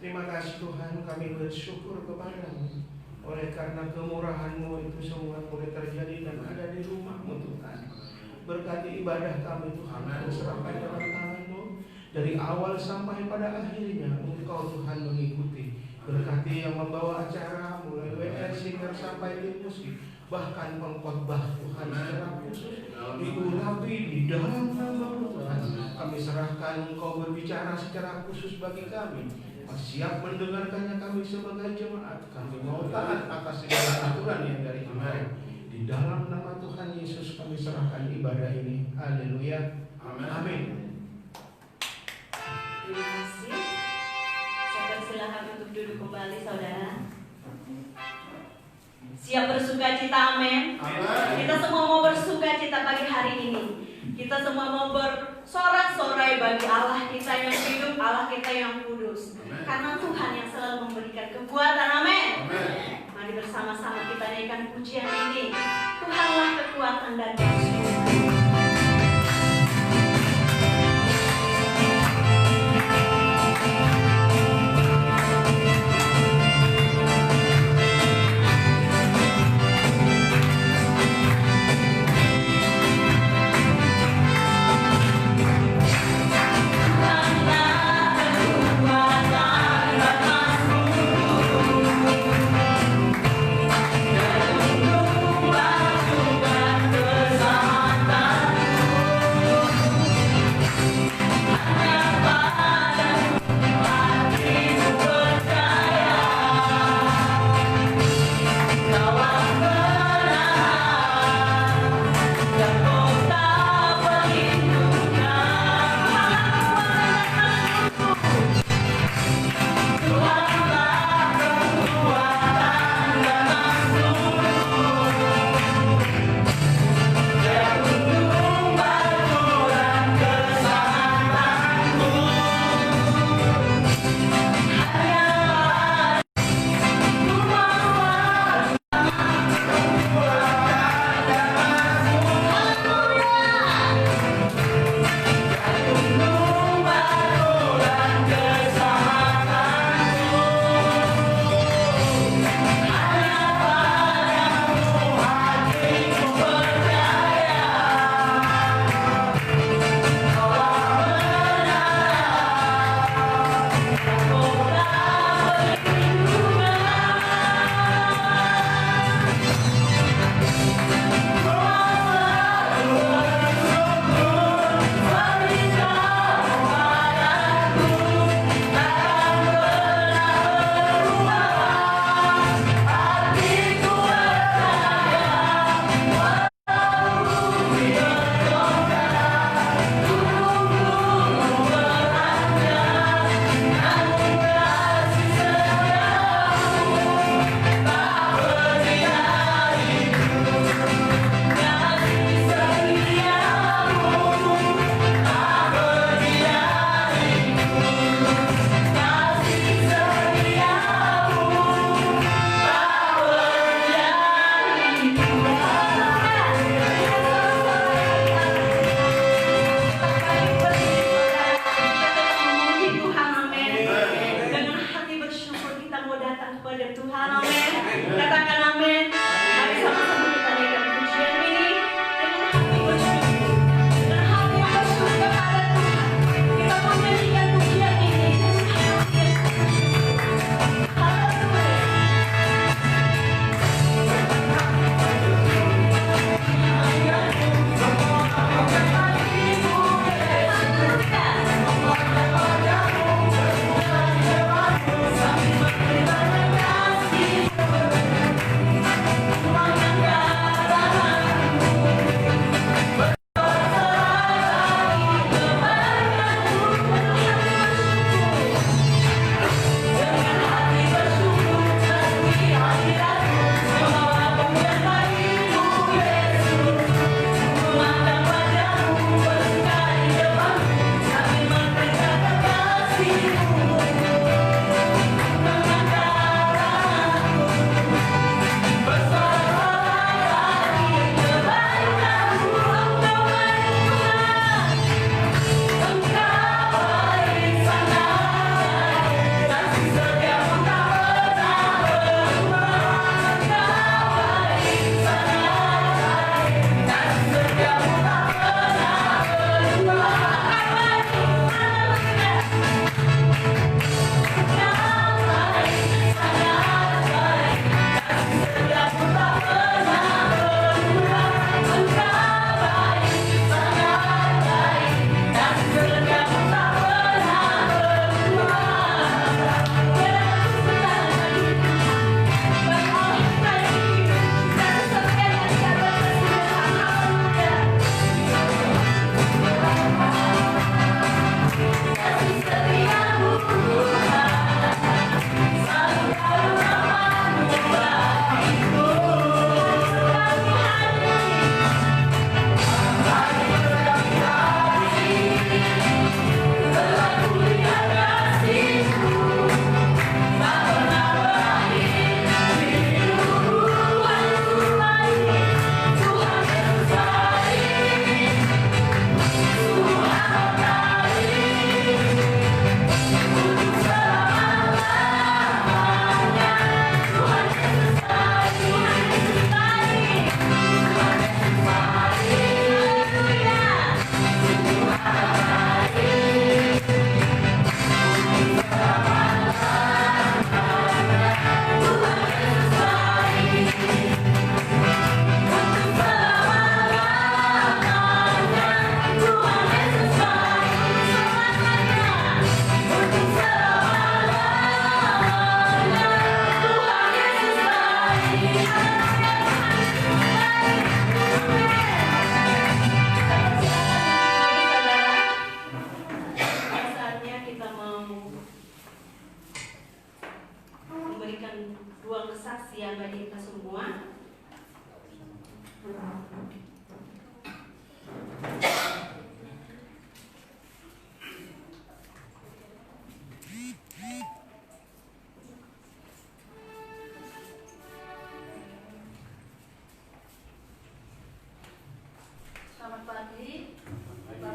Terima kasih Tuhan, kami bersyukur kepada-Mu. Oleh karena kemurahan-Mu itu semua boleh terjadi dan ada di rumah-Mu Tuhan. Berkati ibadah kami Tuhan, serahkan dalam tangan-Mu. Dari awal sampai pada akhirnya Engkau Tuhan mengikuti. Berkati yang membawa acara mulai WR Singer sampai di musik, bahkan pengkhotbah Tuhan secara khusus diurapi di dalam nama Tuhan. Kami serahkan Engkau berbicara secara khusus bagi kami. Siap mendengarkannya kami sebagai jemaat. Kami mau taat atas segala aturan yang dari Tuhan. Di dalam nama Tuhan Yesus kami serahkan ibadah ini. Haleluya. Amin. Terima kasih. Saya persilakan untuk duduk kembali, saudara. Siap bersuka cita, amin. Kita semua mau bersuka cita pagi hari ini. Kita semua mau bersorak-sorai bagi Allah kita yang hidup, Allah kita yang kudus. Karena Tuhan yang selalu memberikan kekuatan, amin. Mari bersama-sama kita naikkan pujian ini. Tuhanlah kekuatan dan kesucian. Kesana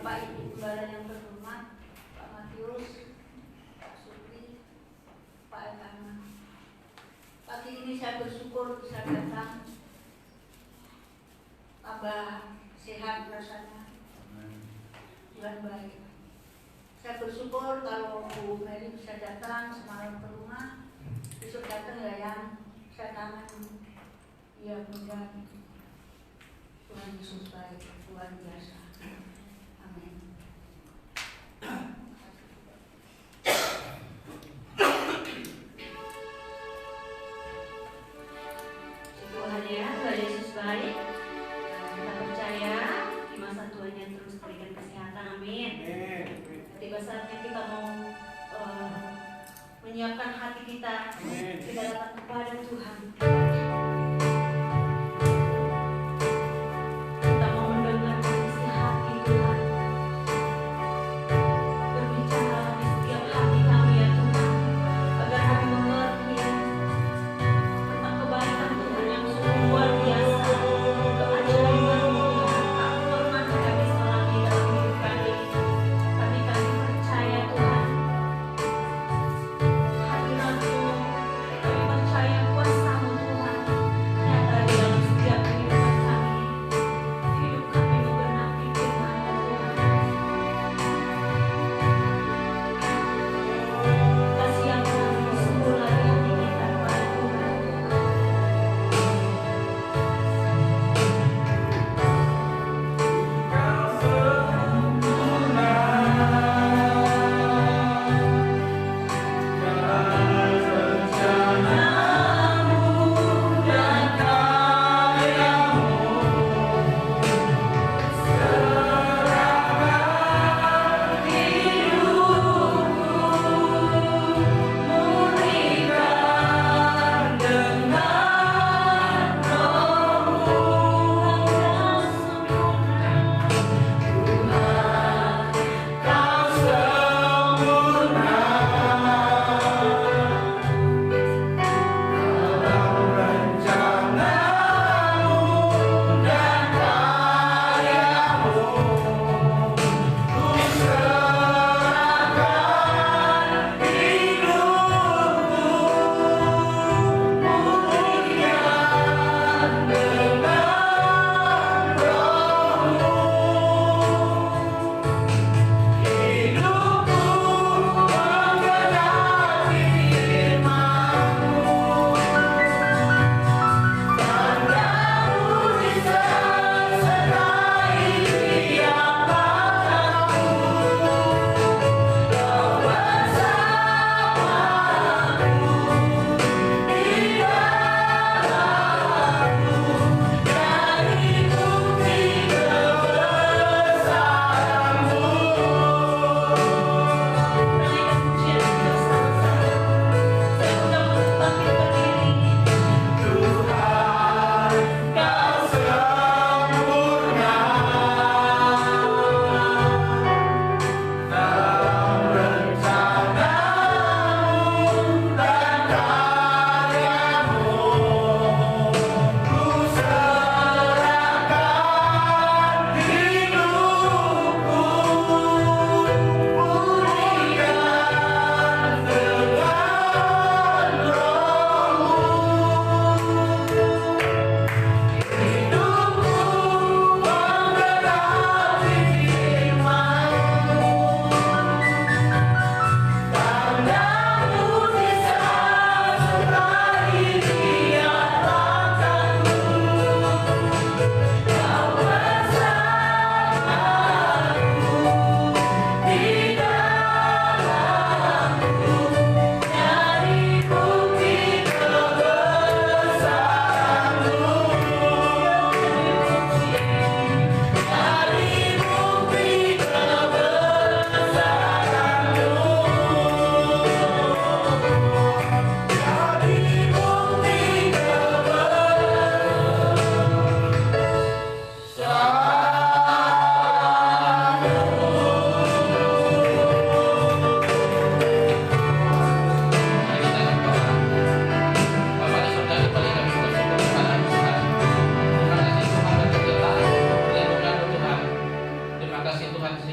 Bapak Ibu Gembala yang terhormat, Pak Matius, Pak Supri, Pak Ekana. Pagi ini saya bersyukur bisa datang, tambah sehat rasanya, Tuhan baik. Saya bersyukur kalau Bu Mary bisa datang semalam ke rumah, besok datang ya yang saya tangan. Ya mudah Tuhan Yesus baik, luar biasa. Amin. Tuhan ya, Tuhan Yesus baik. Kita percaya di masa Tuhan yang terus berikan kesehatan, amin. Tiba saatnya kita mau menyiapkan hati kita datang kepada Tuhan. Kita mau mendengar isi hati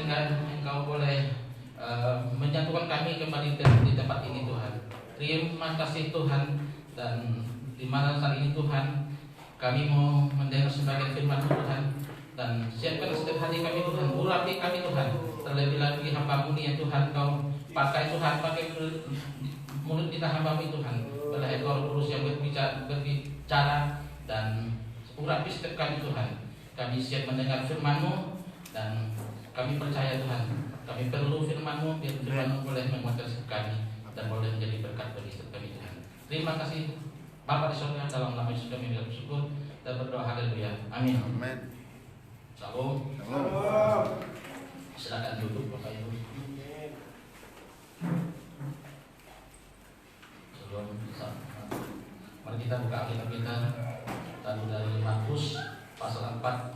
sehingga Engkau boleh menyatukan kami kembali di tempat ini Tuhan. Terima kasih Tuhan, dan di mana saat ini Tuhan kami mau mendengar sebagian firman Tuhan, dan siapkan setiap hati kami Tuhan, urapi kami Tuhan, terlebih lagi hamba-Mu ya Tuhan, Kau pakai Tuhan, pakai mulut kita hamba-Mu Tuhan, pada Roh Kudus yang berbicara dan urapi setiap kami Tuhan. Kami siap mendengar firman-Mu, dan kami percaya Tuhan, kami perlu firman-Mu, biar firman-Mu boleh menguatkan kami dan boleh menjadi berkat bagi setiap kami Tuhan. Terima kasih Bapa di surga, dalam nama Yesus kami bersyukur dan berdoa, haleluya, amin. Shalom. Silakan duduk Bapak Ibu. Sebelum mari kita buka Alkitab kita tadi dari Markus pasal 4.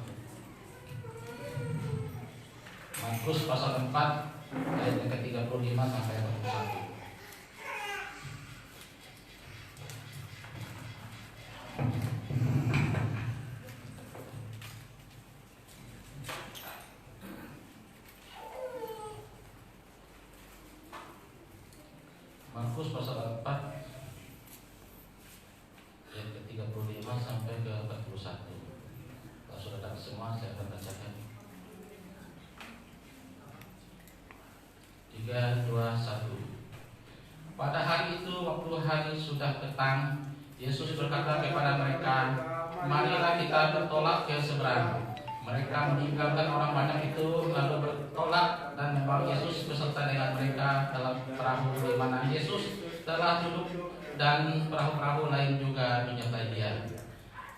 Markus pasal 4 ayat yang ke-35 sampai 41. Markus pasal 4 ayat ke-35 sampai ke 41. Kalau sudah dapat semua, saya akan bacakan. 3, 2, 1. Pada hari itu, waktu hari sudah petang, Yesus berkata kepada mereka, "Marilah kita bertolak ke seberang." Mereka meninggalkan orang banyak itu lalu bertolak dan membawa Yesus beserta dengan mereka dalam perahu di mana Yesus telah duduk, dan perahu-perahu lain juga menyertai Dia.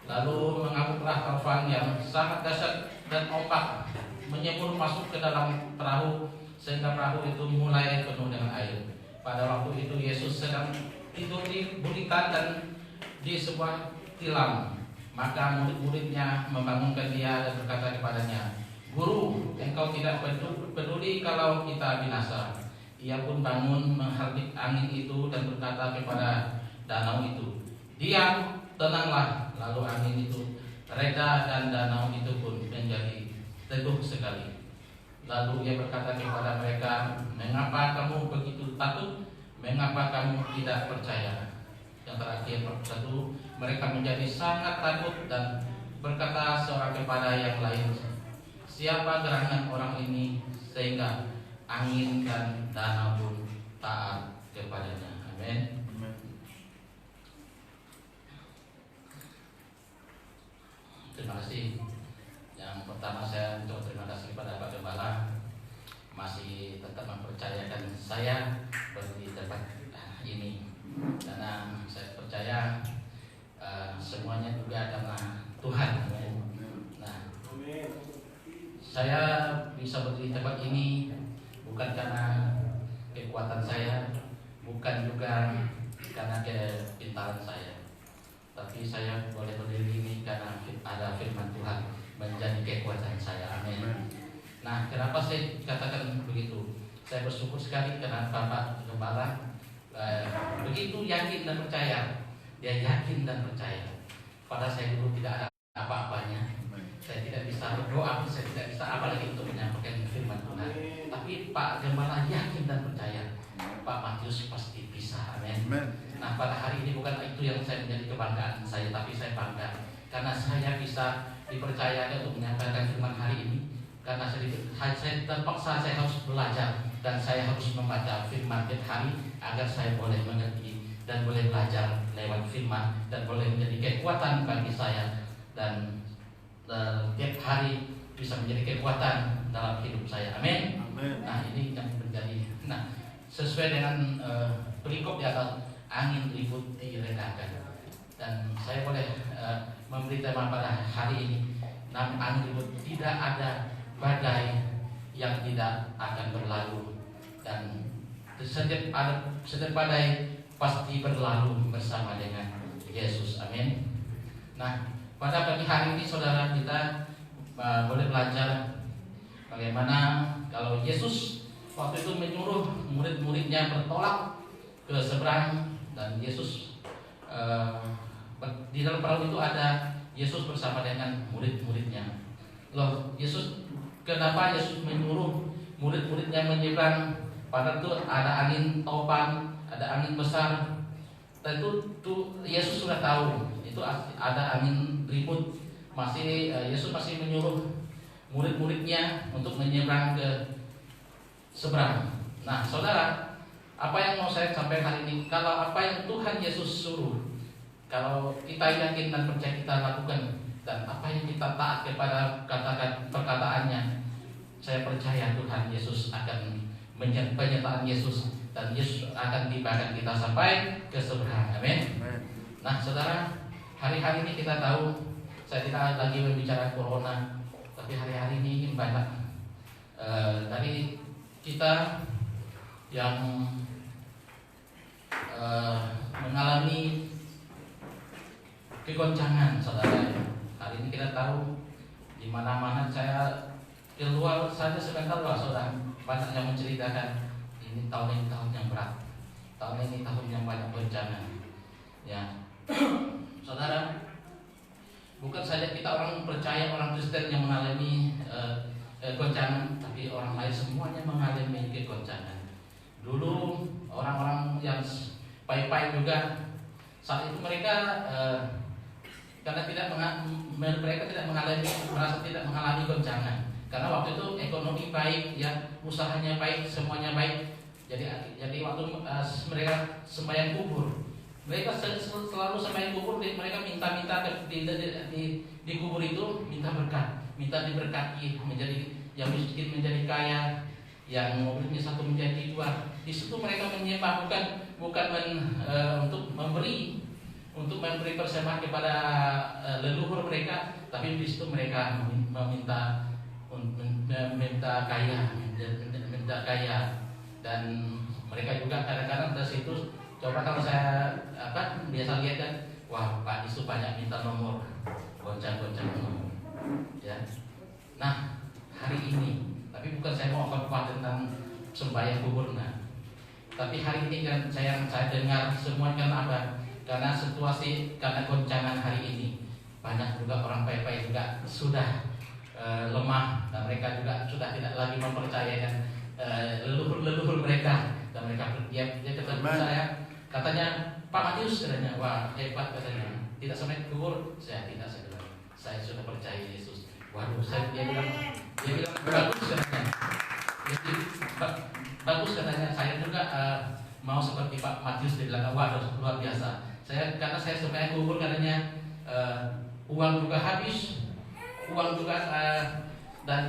Lalu mengamuklah taufan yang sangat dahsyat dan ombak menyembur masuk ke dalam perahu sehingga perahu itu mulai penuh dengan air. Pada waktu itu Yesus sedang tidur di buritan dan di sebuah tilam. Maka murid-muridnya membangunkan Dia dan berkata kepadanya, "Guru, engkau tidak peduli kalau kita binasa." Ia pun bangun menghardik angin itu dan berkata kepada danau itu, "Diam, tenanglah." Lalu angin itu reda dan danau itu pun menjadi teduh sekali. Lalu Ia berkata kepada mereka, "Mengapa kamu begitu takut? Mengapa kamu tidak percaya?" Yang terakhir 41, mereka menjadi sangat takut dan berkata seorang kepada yang lain, "Siapa gerangan orang ini sehingga angin dan danau pun taat kepadanya?" Amin. Terima kasih. Yang pertama saya mengucapkan terima kasih kepada Pak Gembala, masih tetap mempercayakan saya di tempat ini, karena saya percaya semuanya juga karena Tuhan. Nah, saya bisa berdiri di tempat ini bukan karena kekuatan saya, bukan juga karena kepintaran saya, tapi saya boleh berdiri ini karena ada firman Tuhan menjadi kekuatan saya. Amin. Nah, kenapa saya katakan begitu? Saya bersyukur sekali karena Bapak Gembala begitu yakin dan percaya. Dia yakin dan percaya. Pada saya dulu tidak ada apa-apanya. Saya tidak bisa berdoa, saya tidak bisa apalagi untuk menyampaikan firman Tuhan. Tapi Pak Gembala yakin dan percaya. Pak Matius pasti bisa. Amin. Nah, pada hari ini bukan itu yang saya menjadi kebanggaan saya, tapi saya bangga karena saya bisa dipercayakan untuk menyampaikan firman hari ini. Karena saya terpaksa, saya harus belajar dan saya harus membaca firman tiap hari agar saya boleh mengerti dan boleh belajar lewat firman dan boleh menjadi kekuatan bagi saya, dan tiap hari bisa menjadi kekuatan dalam hidup saya. Amin. Nah, ini yang menjadi. Nah, sesuai dengan perikop di atas, angin ribut diredakan, dan saya boleh memberi tema pada hari ini, angin ribut. Tidak ada badai yang tidak akan berlalu, dan setiap badai pasti berlalu bersama dengan Yesus. Amin. Nah, pada pagi hari ini saudara kita boleh belajar bagaimana kalau Yesus waktu itu menyuruh murid-muridnya bertolak ke seberang, dan Yesus di dalam perahu itu ada Yesus bersama dengan murid-muridnya. Loh, kenapa Yesus menyuruh murid-muridnya menyeberang, padahal itu ada angin topan, ada angin besar. Dan itu Yesus sudah tahu itu ada angin ribut. Yesus masih menyuruh murid-muridnya untuk menyeberang ke seberang. Nah, saudara, apa yang mau saya sampaikan hari ini? Kalau apa yang Tuhan Yesus suruh, kalau kita yakin dan percaya kita lakukan, dan apa yang kita taat kepada perkataannya, saya percaya Tuhan Yesus akan penyertaan Yesus, dan Yesus akan tibakan kita sampai ke seberang. Amin. Nah, saudara, hari-hari ini kita tahu, saya tidak lagi berbicara corona, tapi hari-hari ini banyak dari kita yang mengalami kegoncangan, saudara. Hari ini kita tahu di mana-mana, saya keluar saja sebentar, saudara, banyak yang menceritakan ini tahun ini tahun yang berat, tahun ini tahun yang banyak goncangan. Ya, saudara, bukan saja kita orang percaya, orang Kristen yang mengalami goncangan, tapi orang lain semuanya mengalami kegoncangan. Dulu orang-orang yang baik-baik juga, saat itu mereka karena mereka tidak mengalami, merasa tidak mengalami goncangan, karena waktu itu ekonomi baik, ya, usahanya baik, semuanya baik. Jadi waktu mereka sembahyang kubur, mereka selalu sembahyang kubur, mereka minta di kubur itu, minta berkat, minta diberkati, menjadi yang miskin menjadi kaya, yang mobilnya satu menjadi dua. Di situ mereka menyembah, bukan untuk memberi persembahan kepada leluhur mereka, tapi di situ mereka meminta kaya, dan mereka juga kadang-kadang dari situ. Coba kalau saya biasa lihat kan, wah, Pak Isu banyak minta nomor, goncang nomor, ya. Nah, hari ini, tapi bukan saya mau khotbah tentang sembahyang kubur, tapi hari ini kan saya dengar semua karena situasi, karena goncangan hari ini, banyak juga orang baik-baik juga sudah lemah, dan mereka juga sudah tidak lagi mempercayakan leluhur mereka, dan mereka dia ketemu saya, katanya, Pak Matius, katanya, wah, hebat, katanya, tidak sampai kubur. Saya tidak, saya sudah percaya Yesus. Waduh, dia bilang bagus, katanya. Bagus, katanya, saya juga mau seperti Pak Matius. Dia bilang, waduh, luar biasa. Karena saya sampai kubur, katanya, uang juga habis, dan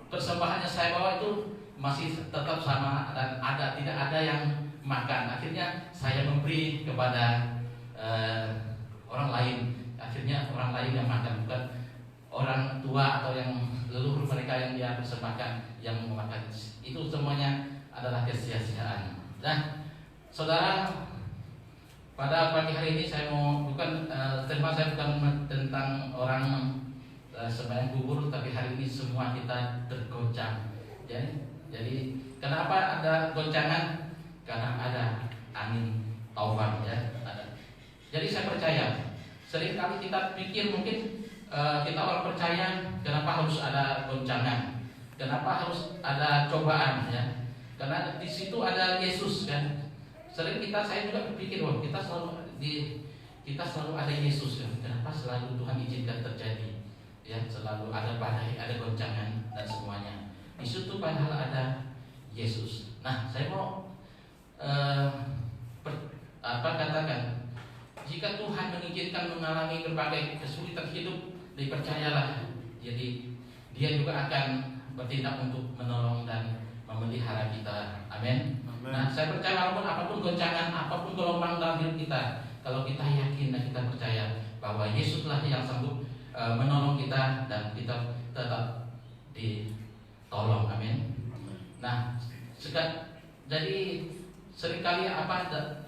persembahannya saya bawa itu masih tetap sama, dan tidak ada yang makan. Akhirnya saya memberi kepada orang lain. Akhirnya orang lain yang makan, bukan orang tua atau yang leluhur mereka yang dia persembahkan yang memakan. Itu semuanya adalah kesia-siaan. Nah, saudara, pada pagi hari ini saya mau tema saya bukan tentang orang sembahyang kubur, tapi hari ini semua kita tergoncang. Jadi kenapa ada goncangan? Karena ada angin taufan, ya. Ada. Jadi saya percaya, seringkali kita pikir mungkin kita orang percaya, kenapa harus ada goncangan? Kenapa harus ada cobaan, ya? Karena di situ ada Yesus, kan? Saya juga berpikir, wah, kita selalu ada Yesus, kan? Kenapa selalu Tuhan izinkan terjadi? Ya, selalu ada badai, ada goncangan dan semuanya. Di situ padahal ada Yesus. Nah, saya mau katakan, jika Tuhan mengizinkan mengalami berbagai kesulitan hidup, dipercayalah, jadi Dia juga akan bertindak untuk menolong dan memelihara kita. Amin. Nah, saya percaya walaupun apapun goncangan, apapun gelombang dalam hidup kita, kalau kita yakin dan kita percaya bahwa Yesuslah yang sanggup menolong kita, dan kita tetap ditolong. Amin. Nah, jadi seringkali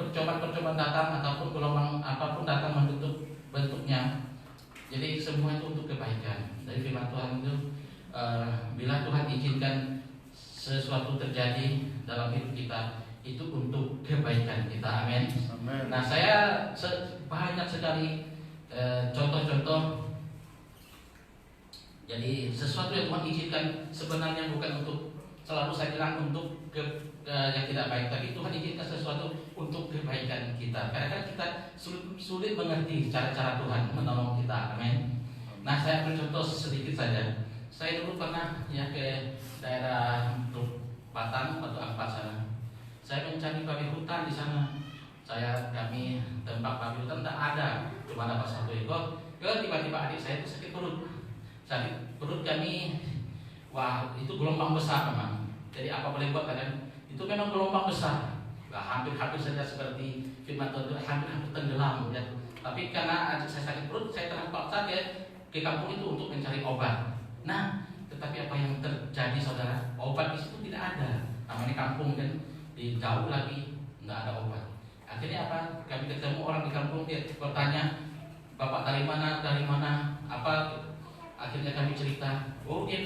percobaan datang, ataupun gelombang apapun datang bentuknya, jadi semua itu untuk kebaikan. Dari firman Tuhan itu, bila Tuhan izinkan sesuatu terjadi dalam hidup kita, itu untuk kebaikan kita. Amin. Nah, saya banyak sekali contoh-contoh. Jadi sesuatu yang Tuhan izinkan sebenarnya bukan untuk selalu saya bilang untuk yang tidak baik, tapi Tuhan izinkan sesuatu untuk kebaikan kita. Kadang-kadang kita sulit mengerti cara-cara Tuhan menolong kita. Amin. Nah, saya bercontoh sedikit saja. Saya dulu pernah ya ke daerah Batam atau Ampat sana. Saya mencari babi hutan di sana. Kami tempat babi hutan tak ada, cuma dapat 1 ekor. Tiba-tiba adik saya itu sakit perut. Sakit perut kami, wah itu gelombang besar memang. Jadi apa boleh buat kan? Itu memang gelombang besar. Hampir-hampir saja seperti firman Tuhan itu hampir tenggelam ya. Tapi karena adik saya sakit perut, saya terpaksa ke kampung itu untuk mencari obat. Nah, tetapi apa yang terjadi saudara? Obat di situ tidak ada. Namanya kampung kan, di jauh lagi nggak ada obat. Akhirnya apa? Kami ketemu orang di kampung, dia bertanya, Bapak dari mana? Dari mana? Apa? Akhirnya kami cerita, oh dia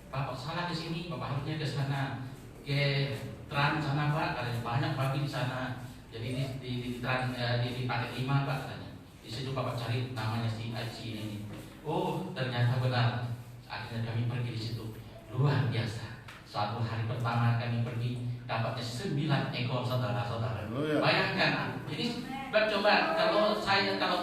Bapak salah ke sini, Bapak harusnya ke sana, ke Tran sana Pak, katanya banyak babi di sana. Jadi di Tran di Paket 5 Pak katanya. Di situ Bapak cari namanya si ini. Oh ternyata benar. Akhirnya kami pergi di situ. Luar biasa. Suatu hari pertama kami pergi dapatnya 9 ekor saudara-saudara. Bayangkan. Jadi coba kalau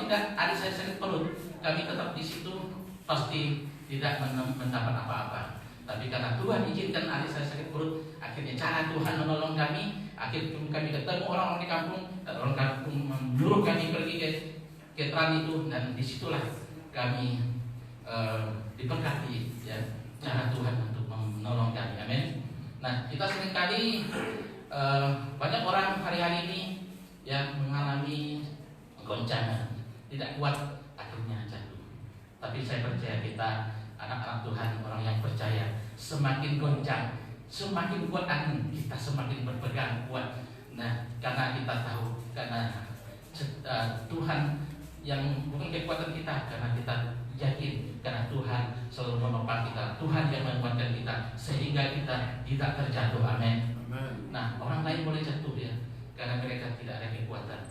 tidak adik saya sakit perut, kami tetap di situ pasti tidak mendapat apa-apa. Tapi karena Tuhan izinkan adik saya sakit perut, akhirnya cara Tuhan menolong kami. Akhirnya kami ketemu orang-orang di kampung, dan orang kampung menyuruh kami pergi ke Tran itu, dan disitulah kami diberkati ya, cara Tuhan untuk menolong kami. Amin. Nah, kita seringkali banyak orang hari-hari ini yang mengalami goncangan, tidak kuat, akhirnya jatuh. Tapi saya percaya kita anak-anak Tuhan, orang yang percaya, semakin goncang, semakin kuat angin, kita semakin berpegang kuat. Nah, karena kita tahu, karena Tuhan yang bukan kekuatan kita, karena kita yakin, karena Tuhan selalu menopang kita, Tuhan yang menguatkan kita, sehingga kita tidak terjatuh. Amin. Nah, orang lain boleh jatuh ya, karena mereka tidak ada kekuatan.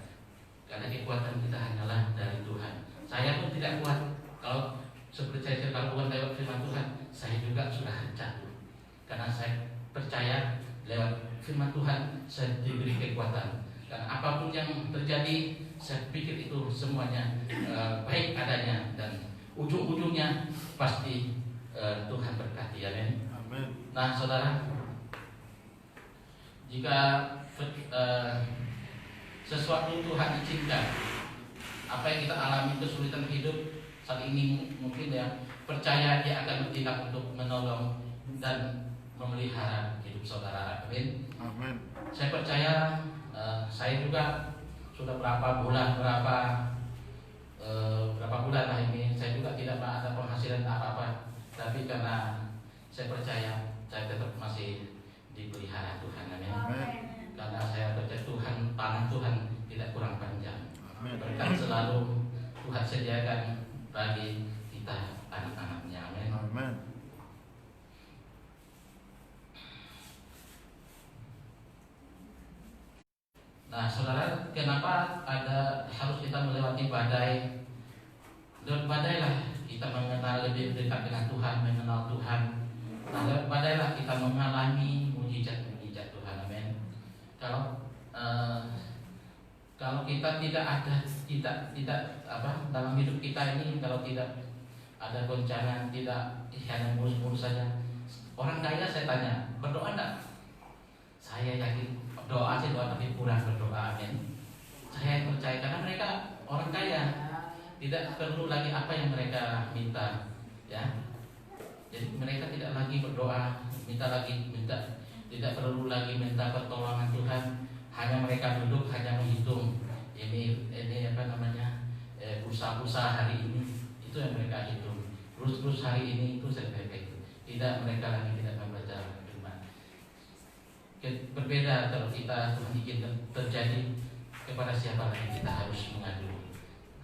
Karena kekuatan kita hanyalah dari Tuhan. Saya pun tidak kuat. Kalau seperti saya cerita bukan lewat firman Tuhan, saya juga sudah jatuh. Karena saya percaya lewat firman Tuhan saya diberi kekuatan. Dan apapun yang terjadi, saya pikir itu semuanya baik adanya, dan ujung-ujungnya pasti Tuhan berkati. Amin. Nah, saudara, jika sesuatu Tuhan izinkan, apa yang kita alami kesulitan hidup saat ini, mungkin ya percaya Dia akan bertindak untuk menolong dan memelihara hidup saudara. Amin. Saya percaya, saya juga sudah berapa bulan lah ini, saya juga tidak ada penghasilan apa-apa, tapi karena saya percaya saya tetap masih dipelihara Tuhan. Amin. Karena saya percaya Tuhan, tangan Tuhan tidak kurang panjang. Berkat selalu Tuhan sediakan bagi kita anak-anaknya. Amin. Nah, saudara, kenapa harus kita melewati badai? Lewat badailah kita mengenal lebih dekat dengan Tuhan, mengenal Tuhan. Nah, lewat badailah kita mengalami mujizat-mujizat Tuhan. Amin. Kalau kita tidak dalam hidup kita ini, kalau tidak ada goncangan, tidak hanya mulus-mulus saja. Orang kaya saya tanya, berdoa enggak? Saya yakin doa tapi kurang berdoa. Amin. Saya percaya karena mereka orang kaya, tidak perlu lagi apa yang mereka minta, ya. Jadi mereka tidak lagi berdoa, tidak perlu lagi minta pertolongan Tuhan. Hanya mereka duduk, hanya menghitung ini pulsa hari ini, itu yang mereka hitung. Terus hari ini itu mereka itu. Tidak, mereka lagi tidak membaca firman. Berbeda kalau kita Tuhan izinkan terjadi, kepada siapa lagi kita harus mengadu.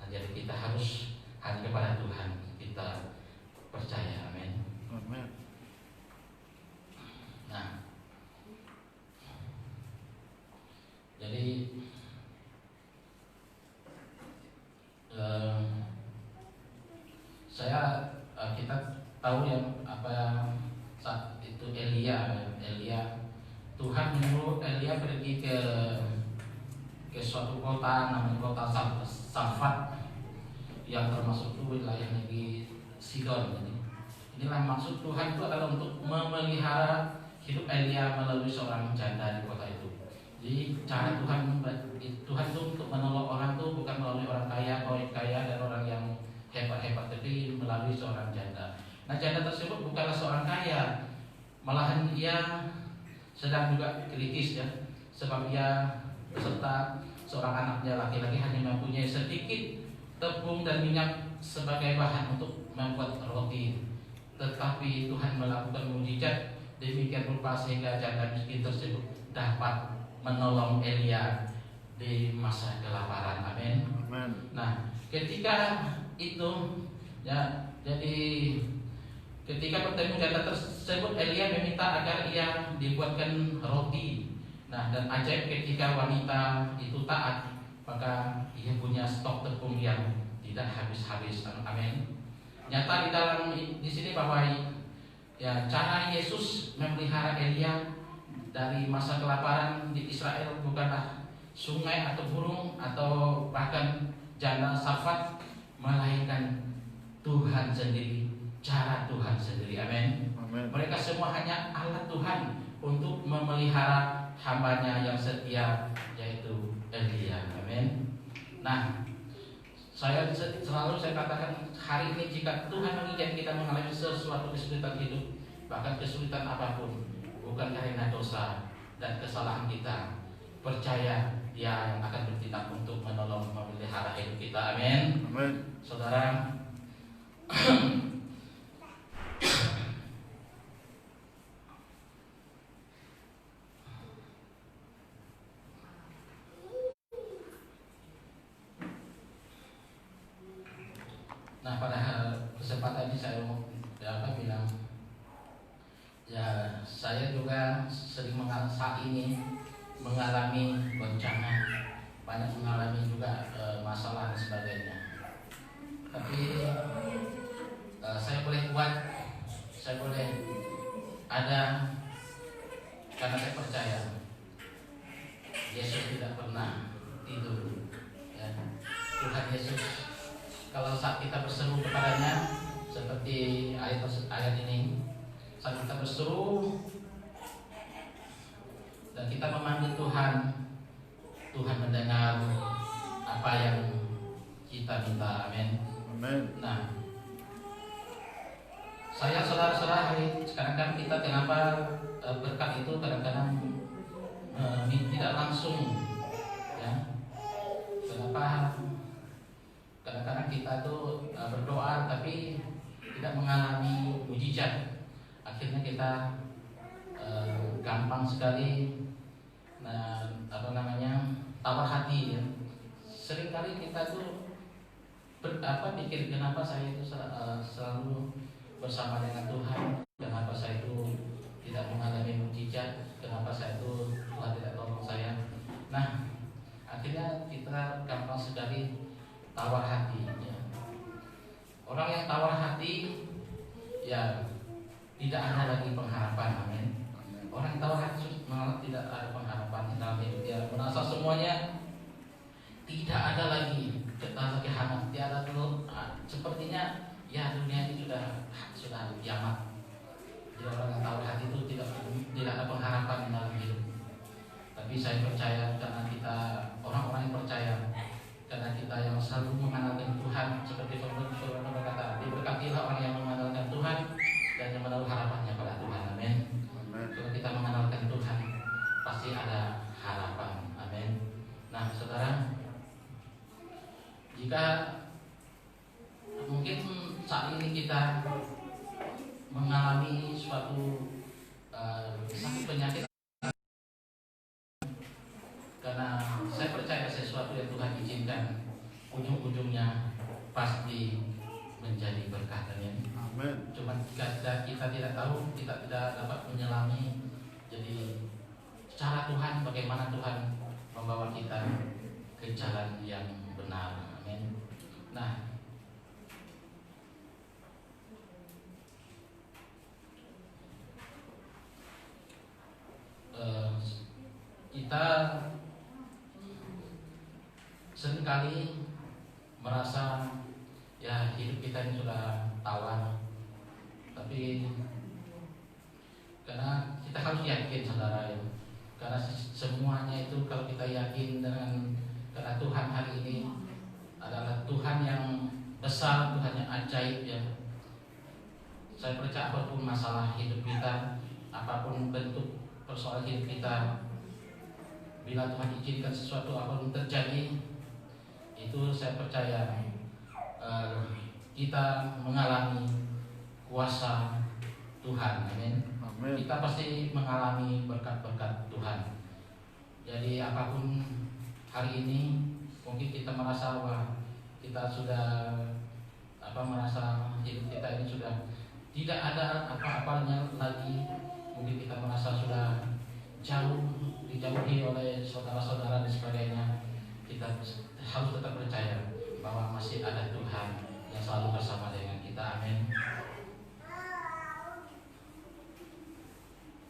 Nah, jadi kita harus hanya kepada Tuhan kita percaya. Amin. Nah, jadi kita tahu yang saat itu Elia Elia. Tuhan menyuruh Elia pergi ke suatu kota namanya kota Safat yang termasuk itu wilayah negeri Sidon. Jadi inilah maksud Tuhan itu adalah untuk memelihara hidup Elia melalui seorang janda di kota itu. Jadi cara Tuhan itu untuk menolong orang itu bukan melalui orang kaya dan orang yang hebat-hebat, tapi melalui seorang janda. Nah, janda tersebut bukanlah seorang kaya, malahan ia sedang juga kritis ya, sebab ia beserta seorang anaknya laki-laki hanya mempunyai sedikit tepung dan minyak sebagai bahan untuk membuat roti. Tetapi Tuhan melakukan mukjizat demikian rupa sehingga janda miskin tersebut dapat menolong Elia di masa kelaparan. Amin. Nah, ketika itu ya, jadi ketika bertemu janda tersebut, Elia meminta agar ia dibuatkan roti. Nah, dan ajaib ketika wanita itu taat, maka ia punya stok tepung yang tidak habis-habis. Amin. Nyata di sini bahwa ya, cara Yesus memelihara Elia dari masa kelaparan di Israel bukanlah sungai atau burung atau bahkan janda Safat, melainkan Tuhan sendiri, cara Tuhan sendiri. Amin. Mereka semua hanya alat Tuhan untuk memelihara hambanya yang setia, yaitu Elia. Amin. Nah, selalu saya katakan hari ini, jika Tuhan mengizinkan kita mengalami sesuatu kesulitan hidup, bahkan kesulitan apapun, bukan karena dosa dan kesalahan kita, percaya Dia yang akan bertindak untuk menolong memelihara hidup kita. Amin. Saudara, nah, pada kesempatan ini saya mau bilang, ya, saya juga sering saat ini mengalami goncangan, banyak mengalami juga masalah dan sebagainya. Tapi saya boleh kuat, saya boleh ada, karena saya percaya Yesus tidak pernah tidur. Ya. Tuhan Yesus, kalau saat kita berseru kepadanya seperti ayat ini, saat kita berseru dan kita memanggil Tuhan, Tuhan mendengar apa yang kita minta. Amin. Nah, saya saudara-saudara, kadang-kadang kita kenapa berkat itu kadang-kadang tidak langsung, ya. Kenapa kadang-kadang kita itu berdoa tapi tidak mengalami mujizat. Akhirnya kita gampang sekali tawar hati ya. Seringkali kita tuh pikir, kenapa saya itu selalu bersama dengan Tuhan, kenapa saya itu tidak mengalami mujizat, kenapa saya itu Tuhan tidak tolong saya. Nah, akhirnya kita gampang sekali tawar hati ya. Orang yang tawar hati ya tidak ada lagi pengharapan. Amin. Orang yang tawar hati malah tidak ada pengharapan dalam hidup dia, merasa semuanya tidak ada lagi, hangat, tiada dulu. Sepertinya ya dunia ini sudah kiamat. Jadi orang yang tawar hati itu tidak ada pengharapan dalam hidup. Tapi saya percaya, karena kita orang-orang yang percaya, karena kita yang selalu mengandalkan Tuhan, seperti firman berkata, diberkatilah orang yang mengandalkan Tuhan dan yang menaruh harapannya pada Tuhan. Amin. Kalau kita mengandalkan Tuhan, pasti ada harapan. Amin. Nah, saudara, jika mungkin saat ini kita mengalami suatu sakit penyakit, karena saya percaya sesuatu yang Tuhan izinkan, ujung-ujungnya pasti menjadi berkah. Amin. Cuma kita tidak tahu, kita tidak dapat menyelami. Jadi cara Tuhan, bagaimana Tuhan membawa kita ke jalan yang benar. Amin. Nah, kita seringkali merasa ya hidup kita ini sudah tawar, tapi karena kita harus yakin saudara ya, karena semuanya itu kalau kita yakin dengan karena Tuhan hari ini adalah Tuhan yang besar, Tuhan yang ajaib ya. Saya percaya apapun masalah hidup kita, apapun bentuk persoalan hidup kita, bila Tuhan izinkan sesuatu apapun terjadi, itu saya percaya kita mengalami kuasa Tuhan, amin. Kita pasti mengalami berkat-berkat Tuhan. Jadi apapun hari ini mungkin kita merasa wah kita sudah merasa hidup kita ini sudah tidak ada apa-apanya lagi, mungkin kita merasa sudah jauh dijauhi oleh saudara-saudara dan sebagainya, kita harus tetap percaya bahwa masih ada Tuhan yang selalu bersama dengan kita, amin.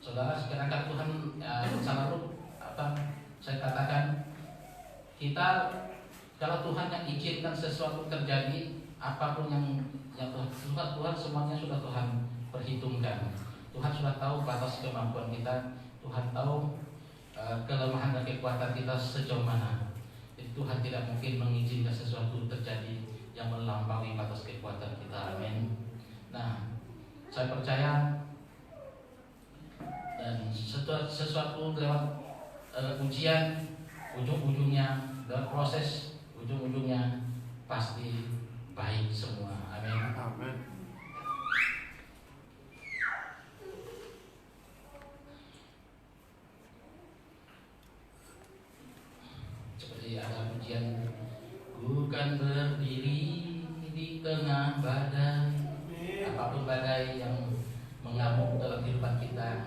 Saudara, sekarang Tuhan selalu saya katakan kita kalau Tuhan yang izinkan sesuatu terjadi, apapun yang Tuhan semuanya sudah Tuhan perhitungkan. Tuhan sudah tahu batas kemampuan kita, Tuhan tahu kelemahan dan kekuatan kita sejauh mana. Jadi Tuhan tidak mungkin mengizinkan sesuatu terjadi yang melampaui batas kekuatan kita, amin. Nah, saya percaya dan sesuatu lewat ujian, ujung-ujungnya lewat proses, ujung-ujungnya pasti baik semua, amin. Amin. Seperti ada pujian, ku kan berdiri di tengah badai, apapun badai yang mengamuk dalam kehidupan kita,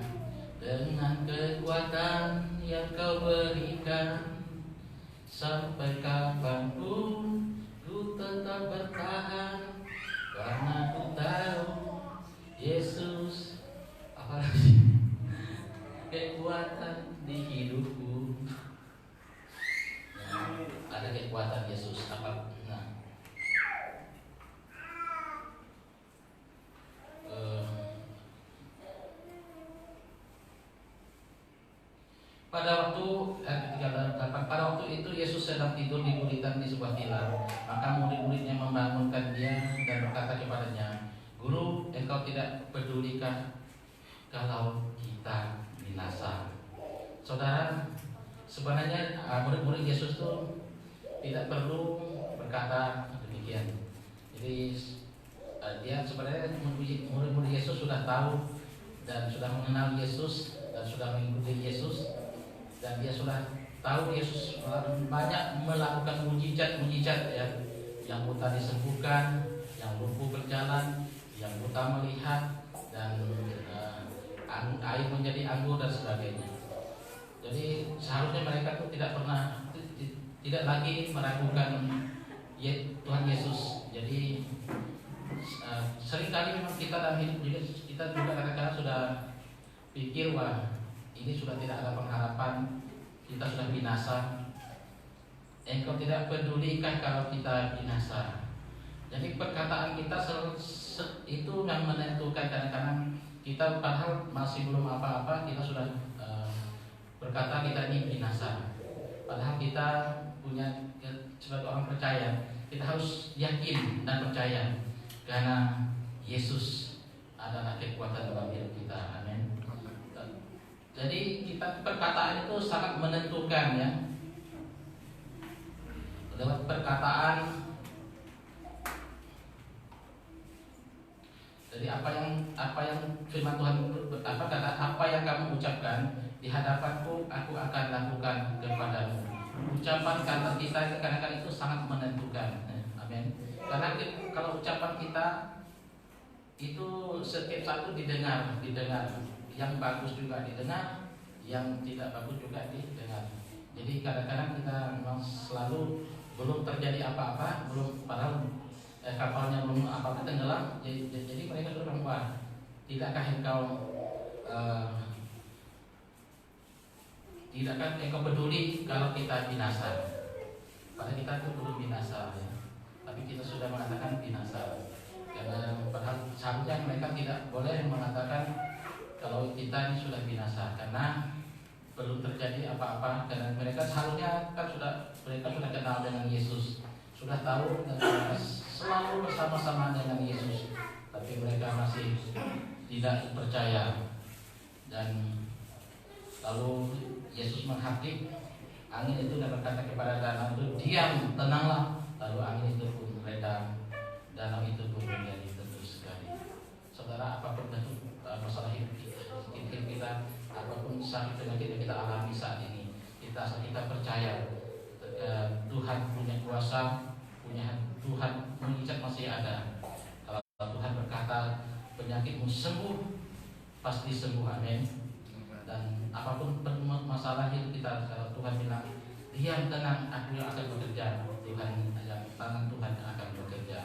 dengan kekuatan yang kau berikan, sampai kapanpun ku tetap bertahan, karena ku tahu Yesus kekuatan di hidupku. Nah, ada kekuatan Yesus apa? Nah, pada waktu itu Yesus sedang tidur di buritan di sebuah tilam. Maka murid-muridnya membangunkan dia dan berkata kepadanya, Guru, engkau tidak pedulikah kalau kita binasa? Saudara, sebenarnya murid-murid Yesus itu tidak perlu berkata demikian. Jadi dia sebenarnya murid-murid Yesus sudah tahu dan sudah mengenal Yesus dan sudah mengikuti Yesus, dan dia sudah tahu Yesus banyak melakukan mujizat-mujizat ya, yang buta disembuhkan, yang lumpuh berjalan, yang buta melihat, dan air menjadi anggur dan sebagainya. Jadi seharusnya mereka tuh tidak lagi meragukan Tuhan Yesus. Jadi seringkali memang kita dalam hidup juga kita kadang-kadang sudah pikir wah ini sudah tidak ada pengharapan, kita sudah binasa. Engkau tidak pedulikah kalau kita binasa? Jadi perkataan kita itu yang menentukan. Kadang-kadang kita padahal masih belum apa-apa, kita sudah berkata kita ini binasa. Padahal kita punya sebagai orang percaya, kita harus yakin dan percaya karena Yesus adalah kekuatan dalam hidup kita, amin. Jadi kita perkataan itu sangat menentukan ya. Lewat perkataan, jadi apa yang firman Tuhan apa yang kamu ucapkan di hadapanku, aku akan lakukan kepadamu. Ucapan kata kita kadang-kadang itu sangat menentukan, amin. Karena kalau ucapan kita itu setiap satu didengar, yang bagus juga didengar, yang tidak bagus juga didengar. Jadi kadang-kadang kita memang selalu belum terjadi apa-apa, padahal kapalnya belum apa-apa tenggelam. Jadi mereka sudah bilang, tidakkah engkau Tidakkah Engkau peduli kalau kita binasa? Padahal kita itu belum binasa, ya. Tapi kita sudah mengatakan binasa. Karena padahal seharusnya mereka tidak boleh mengatakan kalau kita ini sudah binasa, karena belum terjadi apa-apa. Karena mereka seharusnya kan mereka sudah kenal dengan Yesus, sudah tahu dan mereka selalu bersama-sama dengan Yesus, tapi mereka masih tidak percaya. Dan lalu Yesus menghakik angin itu dan berkata kepada danau itu, diam, tenanglah. Lalu angin itu pun reda, danau itu pun menjadi teduh sekali. Saudara, apapun bentuk masalah hidup kita, apapun sakit penyakit yang kita alami saat ini, kita percaya Tuhan punya kuasa, Tuhan mujizat masih ada. Kalau Tuhan berkata penyakitmu sembuh, pasti sembuh, amin. Dan apapun masalah hidup kita, kalau Tuhan bilang diam, tenang, aku yang akan bekerja, tangan Tuhan yang akan bekerja.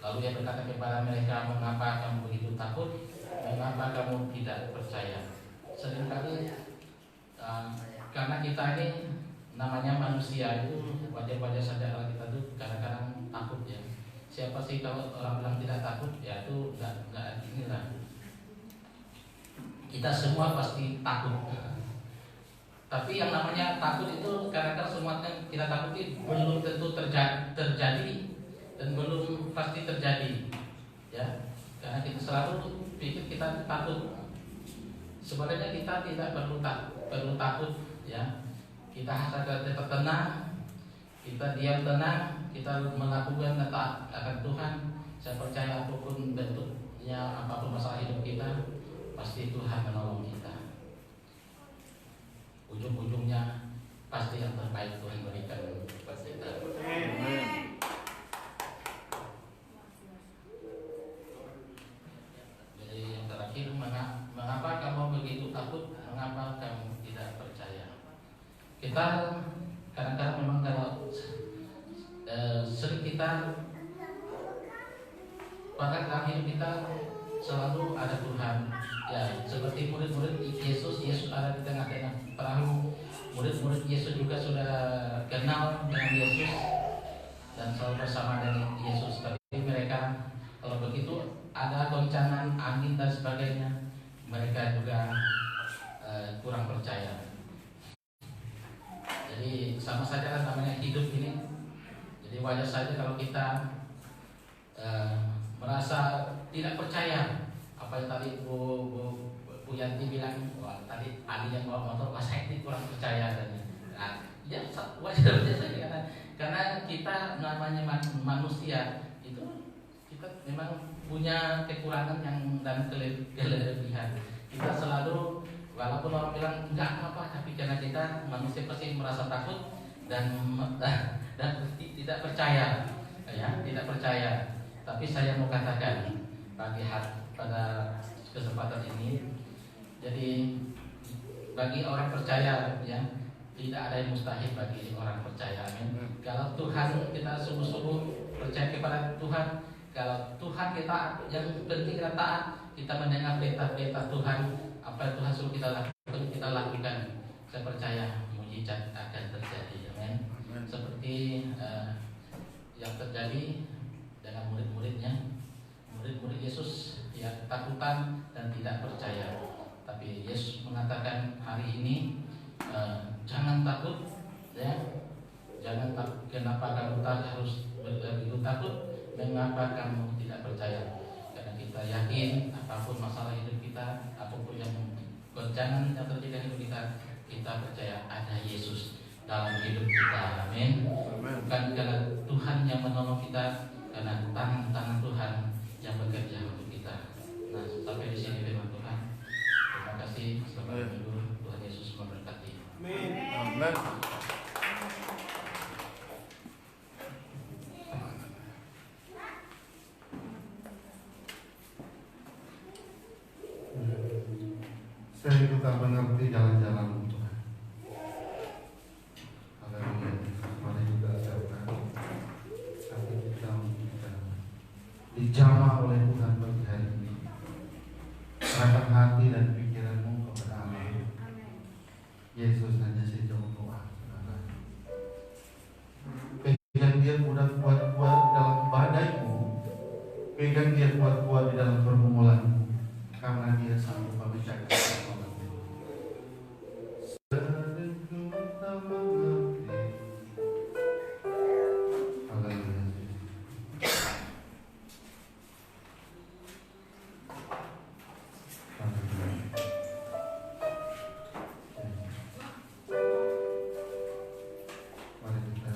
Lalu ia berkata kepada mereka, mengapa kamu begitu takut? Mengapa kamu tidak percaya? Seringkali karena kita ini namanya manusia, itu wajar-wajar saja kalau kita tuh kadang-kadang takut, ya. Siapa sih kalau orang bilang tidak takut? Ya itu nggak inilah. Kita semua pasti takut. Tapi yang namanya takut itu kadang-kadang semua yang kita takuti belum tentu terjadi dan belum pasti terjadi, ya. Karena kita selalu pikir kita takut. Sebenarnya kita tidak perlu takut, ya. Kita harus tetap tenang, kita diam tenang, kita melakukan taat akan Tuhan. Saya percaya apapun bentuknya, apapun masalah hidup kita, pasti Tuhan menolong kita. Ujung-ujungnya pasti yang terbaik Tuhan berikan kepada kita. Jadi yang terakhir, mengapa kamu begitu takut? Mengapa kamu tidak percaya? Kita kadang-kadang memang kalau sering kita pada dalam hidup kita selalu ada Tuhan, ya. Seperti murid-murid Yesus ada di tengah-tengah perahu. Murid-murid Yesus juga sudah kenal dengan Yesus dan selalu bersama dengan Yesus. Tapi mereka kalau begitu ada goncangan angin dan sebagainya, mereka juga kurang percaya. Jadi sama saja kan namanya hidup ini. Jadi wajar saja kalau kita merasa tidak percaya. Apa yang tadi Bu Yanti bilang, wah, tadi Adi yang bawa motor, wah saya ini kurang percaya. Ya wajar saja karena kita namanya manusia itu, kita memang punya kekurangan dan kelebihan. Kita selalu, walaupun orang bilang enggak apa-apa, tapi karena kita manusia pasti merasa takut dan tidak percaya, ya, tidak percaya. Tapi saya mau katakan pada kesempatan ini, jadi bagi orang percaya, ya, tidak ada yang mustahil bagi orang percaya, amin. Kalau Tuhan kita sungguh-sungguh percaya kepada Tuhan, kalau Tuhan kita yang penting kita taat, kita mendengar perintah-perintah Tuhan, apa yang Tuhan suruh kita lakukan, saya percaya mujizat akan terjadi, amin. Seperti yang terjadi dengan murid-muridnya, murid-murid Yesus ya ketakutan dan tidak percaya. Tapi Yesus mengatakan hari ini, jangan takut, ya, jangan takut. Kenapa kamu harus begitu takut? Mengapa kamu tidak percaya? Karena kita yakin apapun masalah hidup kita, apapun yang goncangan yang terjadi dalam hidup kita percaya ada Yesus dalam hidup kita, amin. Bukan karena Tuhan yang menolong kita, karena tangan Tuhan yang bekerja untuk kita. Nah, sampai di sini firman Tuhan. Terima kasih. Selamat minggu. Tuhan Yesus memberkati. Amin. Amin. Saya itu tak mengerti jalan-jalan Tuhan. Haleluya. Mari juga siapkan hati kita dijamah oleh Tuhan bagi hari ini. Serahkan hati dan pikiranmu kepada Allah. Yesus hanya sejauh doa. Pegang dia kuat-kuat dalam badaimu. Pegang dia kuat-kuat di dalam pergumulanmu. Karena dia sanggup menjaga pergumulanmu. Sering tak mengerti. Haleluya. Mari kita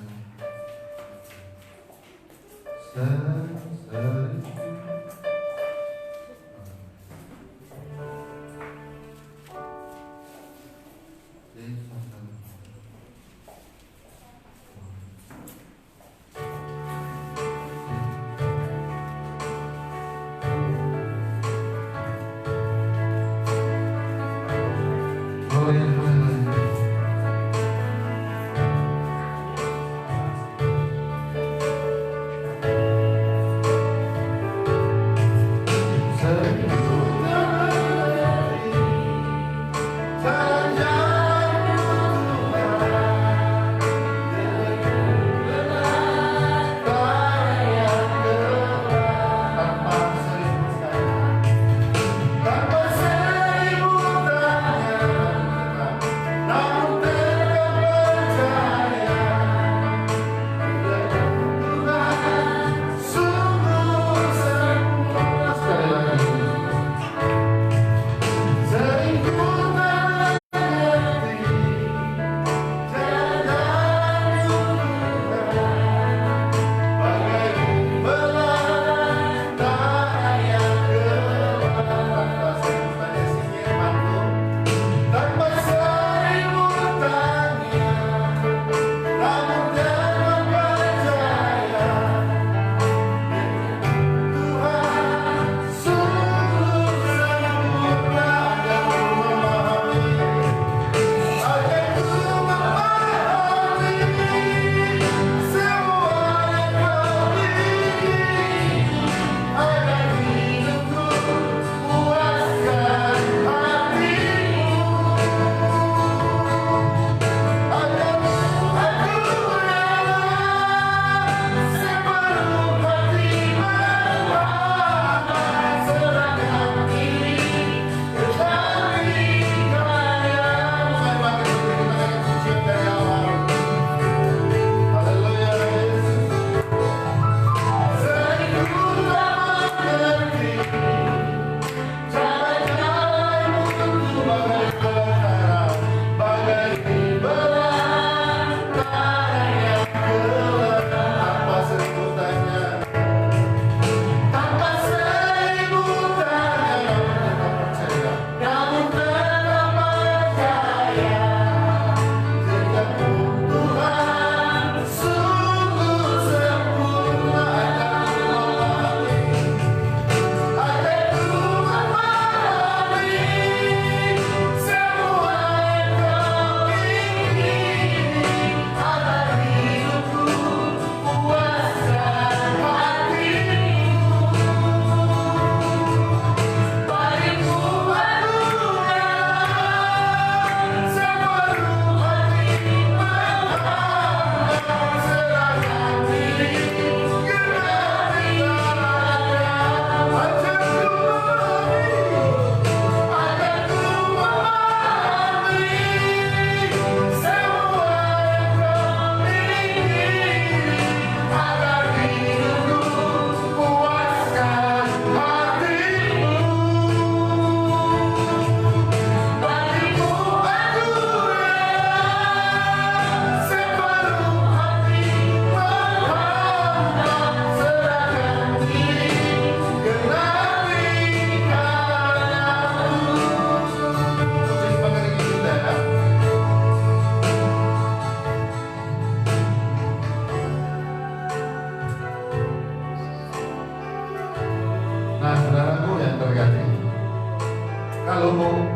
Kalau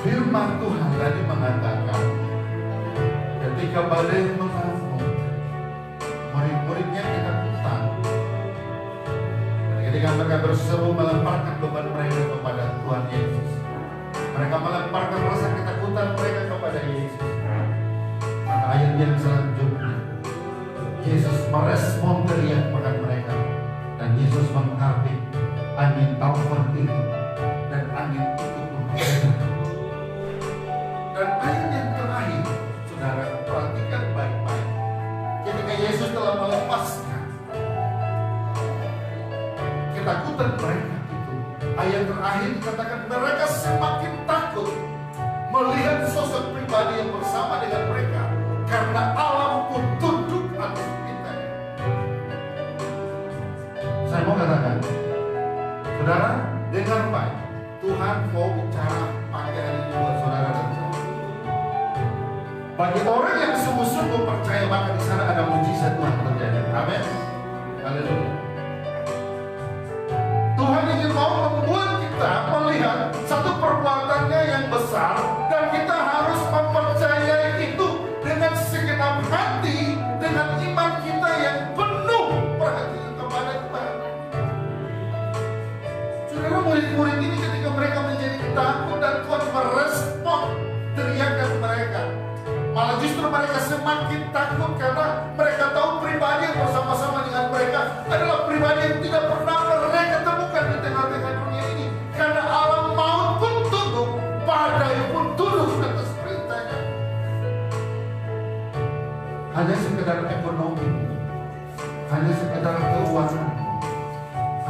firman Tuhan tadi mengatakan ketika badai mengamuk, murid-muridnya ketakutan. Ketika mereka berseru melemparkan beban mereka kepada Tuhan Yesus, mereka melemparkan rasa ketakutan mereka kepada Yesus. yang selanjutnya Yesus merespon teriakan mereka, dan Yesus menghardik angin tawar itu, dan angin itu bergerak. Dan ayat yang terakhir, saudara perhatikan baik-baik. Ketika Yesus telah melepaskan ketakutan mereka itu, ayat terakhir dikatakan mereka semakin takut melihat sosok pribadi yang bersama dengan mereka, karena alam pun tunduk atas perintahnya. Saya mau katakan, saudara, dengar baik, Tuhan mau bicara pagi hari ini buat saudara dan saya. Bagi orang yang sungguh-sungguh percaya, maka di sana ada mujizat Tuhan terjadi. Amin. Haleluya. Tuhan ingin mau membuat kita melihat satu perbuatannya yang besar, dan kita harus mempercayai itu dengan segenap hati, dengan iman kita yang penuh perhatian kepada Tuhan. Saudara, murid-murid ini ketika mereka menjadi takut dan Tuhan merespon teriakan mereka, malah justru mereka semakin takut karena mereka tahu pribadi yang bersama-sama dengan mereka adalah pribadi yang tidak pernah mereka temukan di tengah-tengah dunia ini. Karena alam maut pun tunduk, badai pun tunduk atas perintahnya. Hanya sekedar ekonomi, hanya sekedar keuangan,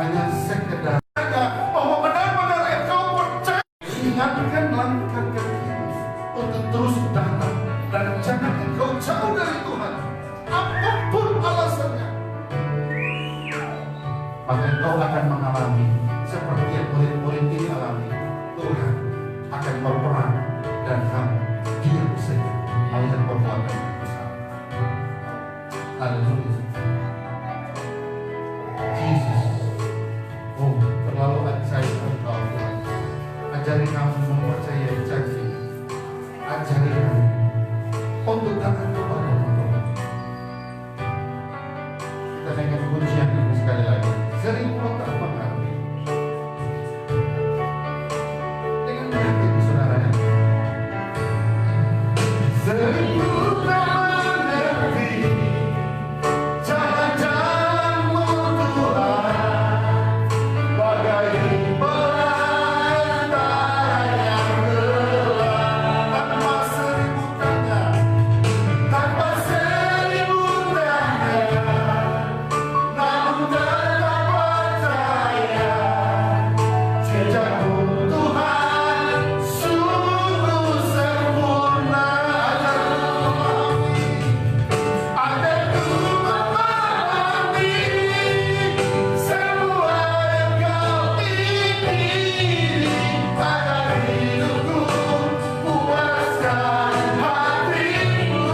hanya sekedar bahwa benar-benar engkau percaya. Ingatkan langkah kaki untuk terus datang, dan jangan engkau jauh dari Tuhan apapun alasannya. Maka engkau akan mengalami seperti yang murid-murid ini alami. Tuhan akan berperang dan kamu diam saja melihat perbuatan yang besar. Haleluya. Yesus, oh terlalu ajaib engkau Tuhan. Ajari kami mempercayai janji, ajari kami untuk taat kepada Tuhan. Kita naikkan pujian ini sekali lagi. Sering tak mengerti dengan mengerti saudara ya. Sering tak mengerti jalan-jalanmu Tuhan, bagai perantara yang gelap, tanpa seribu tanda, tanpa seribu tanda, namun tetap percaya. Jejakmu Tuhan sungguh sempurna. Ajarku memahami semua yang kau pikiri, agar hidupku puaskan hatimu.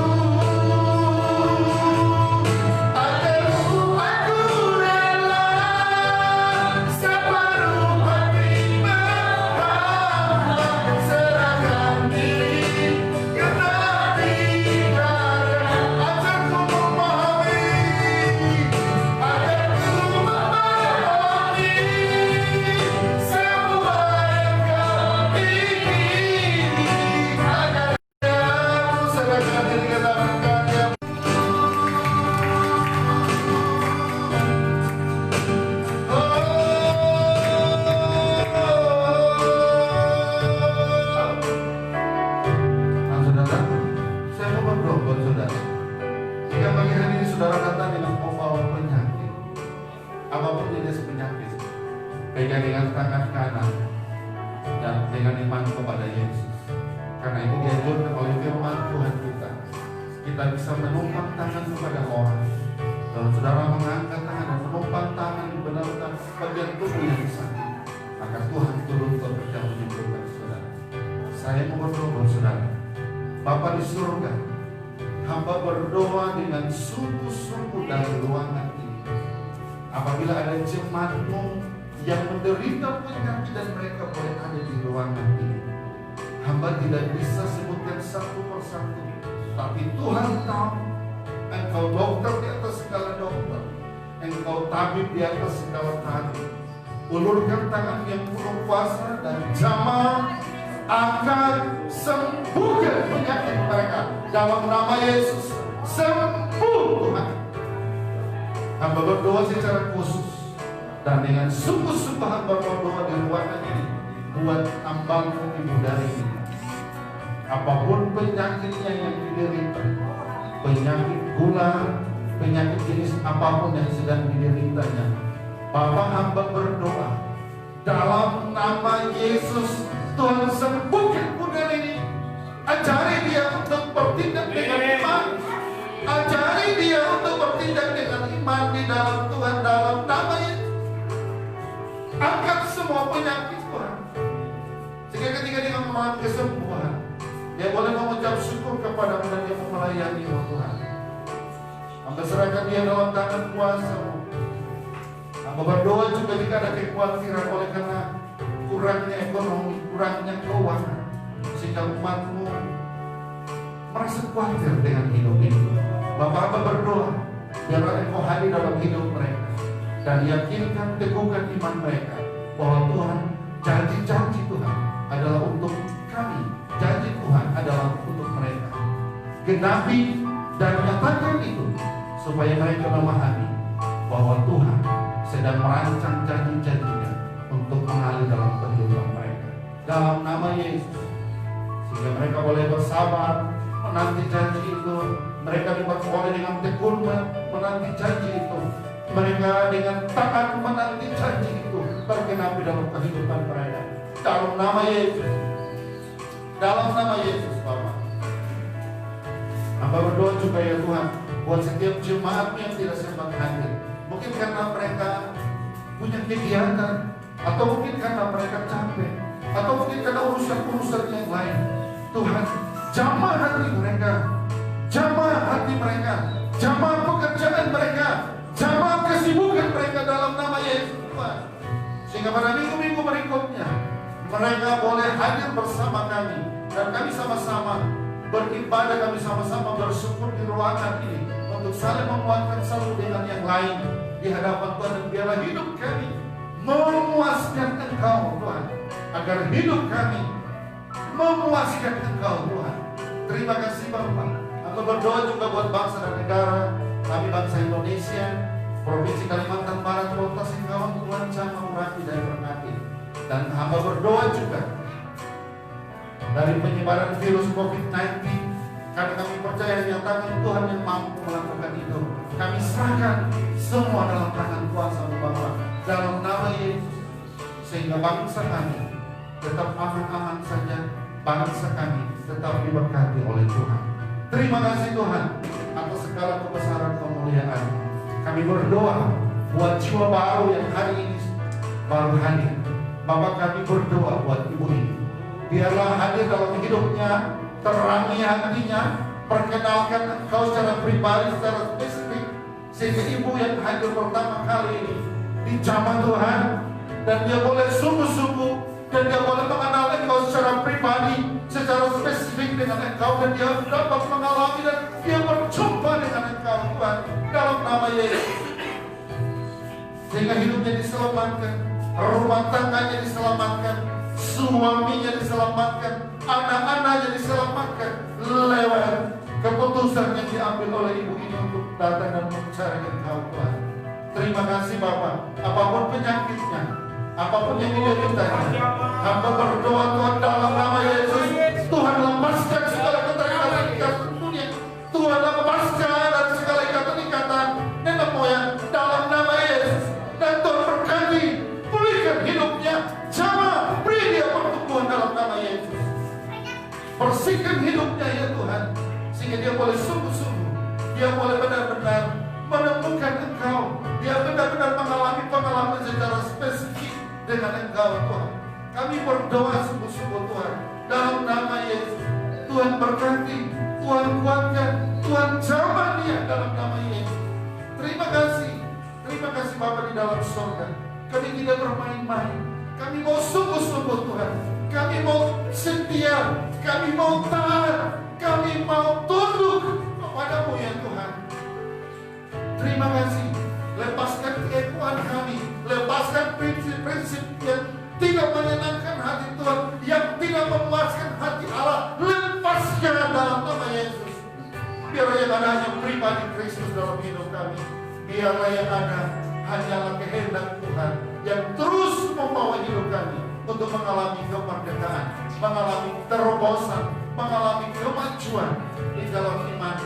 Ajarku aku rela separuh hati menghamba, serahkan diri karena dikatakan. Ajarku memahami, ajarku memahami semua yang kau pikiri, agar aku serahkan diri katakan. Nah, saudara, saya mau berdoa buat saudara. Jika pagi hari ini saudara datang dengan membawa penyakit, apapun jenis penyakit, pegang dengan tangan kanan dan dengan iman kepada Yesus. Karena itu dianjurkan oleh firman Tuhan kita bisa menumpang tangan kepada orang. Kalau saudara mengangkat tangan dan menumpang tangan di benar-benar bagian tubuh yang sakit, maka Tuhan turun bekerja menyembuhkan saudara. Saya mau berdoa buat saudara. Bapa di surga, hamba berdoa dengan sungguh-sungguh dari ruangan ini. Apabila ada jemaatmu yang menderita penyakit dan mereka boleh ada di ruangan ini, hamba tidak bisa sebutkan satu persatu, tapi Tuhan tahu. Engkau dokter di atas segala dokter, Engkau tabib di atas segala tabib. Ulurkan tangan yang penuh kuasa dan jamah akan sembuhkan penyakit mereka dalam nama Yesus. sembuh Tuhan. Hamba berdoa secara khusus dan dengan sungguh-sungguh hamba berdoa di ruangan ini buat hambamu ibu dari ini. Apapun penyakitnya yang diderita, penyakit gula, penyakit jenis apapun yang sedang dideritanya, Bapak hamba berdoa dalam nama Yesus, Tuhan sembuhkan budal ini. Ajari dia untuk bertindak dengan iman. Ajari dia untuk bertindak dengan iman di dalam Tuhan, dalam nama Yesus. Angkat semua penyakit Tuhan, sehingga ketika dia mengalami kesembuhan, dia boleh mengucap syukur kepadamu dan dia melayani Tuhan. Hamba serahkan dia dalam tangan kuasa-Mu. Hamba berdoa juga jika ada kekhawatiran oleh karena kurangnya ekonomi, kurangnya keuangan, sehingga umat-Mu merasa khawatir dengan hidup ini. Bapak hamba berdoa, biarlah Engkau hadir dalam hidup mereka dan yakinkan, teguhkan iman mereka bahwa Tuhan, janji-janji Tuhan adalah untuk kami, janji Tuhan adalah untuk mereka. Genapi dan nyatakan itu supaya mereka memahami bahwa Tuhan sedang merancang janji-janjinya untuk mengalir dalam kehidupan mereka. Dalam nama Yesus, sehingga mereka boleh bersabar menanti janji itu. Mereka diperoleh dengan tekun menanti janji itu. Mereka dengan taat menanti janji itu tergenapi dalam kehidupan mereka. Dalam nama Yesus, dalam nama Yesus Bapa. Hamba berdoa juga ya Tuhan buat setiap jemaat yang tidak sempat hadir. Mungkin karena mereka punya kegiatan, atau mungkin karena mereka capek, atau mungkin karena urusan-urusan yang lain. Tuhan, jamah hati mereka, jamah hati mereka, jamah pekerjaan mereka, jamah kesibukan mereka dalam nama Yesus Tuhan. Sehingga pada minggu-minggu berikutnya mereka boleh hadir bersama kami, dan kami sama-sama beribadah, kami sama-sama bersyukur di ruangan ini untuk saling menguatkan satu dengan yang lain di hadapan Tuhan. Dan biarlah hidup kami memuaskan Engkau Tuhan, agar hidup kami memuaskan Engkau Tuhan. Terima kasih Bapak. Aku berdoa juga buat bangsa dan negara kami, bangsa Indonesia, Provinsi Kalimantan Barat, Kota Singkawang, Tuhan jamah urati dan berkati. Dan hamba berdoa juga dari penyebaran virus COVID-19, karena kami percaya yang tangan Tuhan yang mampu melakukan itu. Kami serahkan semua dalam tangan kuasa-Mu Bapa, dalam nama Yesus, sehingga bangsa kami tetap aman-aman saja, bangsa kami tetap diberkati oleh Tuhan. Terima kasih Tuhan atas segala kebesaran kemuliaan. Kami berdoa buat jiwa baru yang hari ini baru hadir. Bapak, kami berdoa buat ibu ini, biarlah hadir dalam hidupnya, terangi hatinya, perkenalkan Engkau secara pribadi, secara spesifik, sehingga ibu yang hadir pertama kali ini dijamah Tuhan, dan dia boleh sungguh-sungguh, dan dia boleh mengenal Engkau secara pribadi, secara spesifik dengan Engkau, dan dia dapat mengalami dan dia berjumpa dengan Engkau Tuhan, dalam nama Yesus, sehingga hidupnya diselamatkan, rumah tangganya diselamatkan, suaminya diselamatkan, anak-anaknya diselamatkan lewat keputusan yang diambil oleh ibu ini untuk datang dan mencari Engkau Tuhan. Terima kasih Bapak. Apapun penyakitnya, apapun yang dideritanya, hamba berdoa Tuhan dalam nama Yesus, Tuhan lepaskan segala keterikatan dunia, Tuhan lepaskan dari segala ikatan-ikatan nenek moyang dalam nama Yesus, dan Tuhan berkati, pulihkan hidupnya, jamah, beri dia pertumbuhan dalam nama Yesus. Bersihkan hidupnya ya Tuhan, sehingga dia boleh sungguh-sungguh, dia boleh benar-benar menemukan Engkau, dia benar-benar mengalami pengalaman secara spesifik dengan Engkau Tuhan. Kami berdoa sungguh-sungguh Tuhan, dalam nama Yesus. Tuhan berkati, Tuhan kuatkan, Tuhan jamah dia dalam nama Yesus. Terima kasih Bapa di dalam surga. Kami tidak bermain-main, kami mau sungguh-sungguh Tuhan, kami mau setia, kami mau taat, kami mau tunduk kepadamu ya Tuhan. Terima kasih. Lepaskan keegoan kami, lepaskan prinsip-prinsip yang tidak menyenangkan hati Tuhan, yang tidak memuaskan hati Allah. Lepaskan dalam nama Yesus. Biar yang ada hanya pribadi Kristus dalam hidup kami. Biarlah yang ada hanyalah kehendak Tuhan yang terus membawa hidup kami untuk mengalami kemerdekaan, mengalami terobosan, mengalami kemajuan di dalam iman,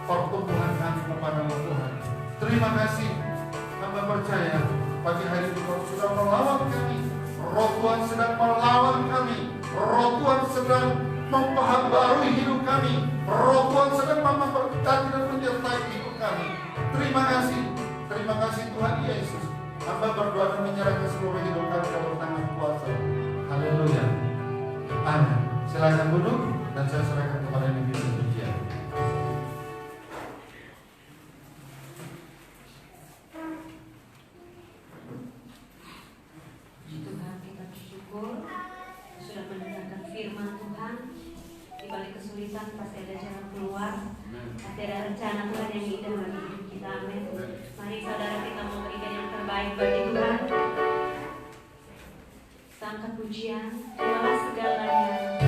pertumbuhan kami kepada Tuhan. Terima kasih. Hamba percaya pagi hari ini Kau sudah melawan kami. Roh Tuhan sedang melawan kami. Roh Tuhan sedang memperbaharui hidup kami. Roh Tuhan sedang memberkati dan menyertai hidup kami. Terima kasih. Terima kasih Tuhan Yesus. Hamba berdoa dan menyerahkan seluruh hidup kami dalam tangan kuasa. Haleluya. Amin. Silakan duduk dan saya serahkan kepada Ibu Sucian. Tuhan, kita bersyukur sudah mendengarkan firman Tuhan. Di balik kesulitan pasti ada jalan keluar. Pasti ada rencana Tuhan yang indah bagi hidup kita. Amin. Mari saudara kita memberikan yang terbaik bagi Tuhan. Angkat pujian, terimalah segalanya.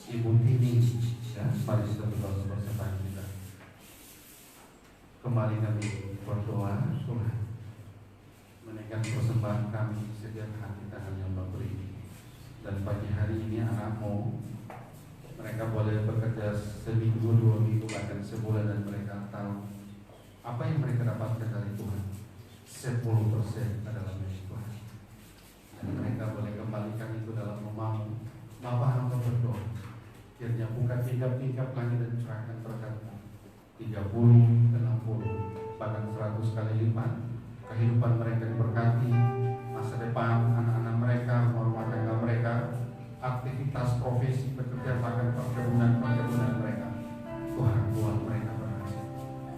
Ibu Tini, ya, mari kita bersama kita. Kembali kami berdoa, Tuhan menaikkan persembahan kami setiap hati tangan yang memberi. Dan pagi hari ini anakmu, mereka boleh bekerja seminggu, 2 minggu, bahkan sebulan, dan mereka tahu apa yang mereka dapatkan dari Tuhan. 10% adalah milik Tuhan. Dan mereka boleh kembalikan itu dalam rumahmu. Bapak hamba berdoa, kiranya buka tingkap-tingkap langit dan curahkan berkat-Mu 30, 60, bahkan 100 kali lipat. Kehidupan mereka diberkati, masa depan anak-anak mereka, rumah tangga mereka, aktivitas profesi bekerja, bahkan perkebunan mereka. Tuhan buat mereka berhasil,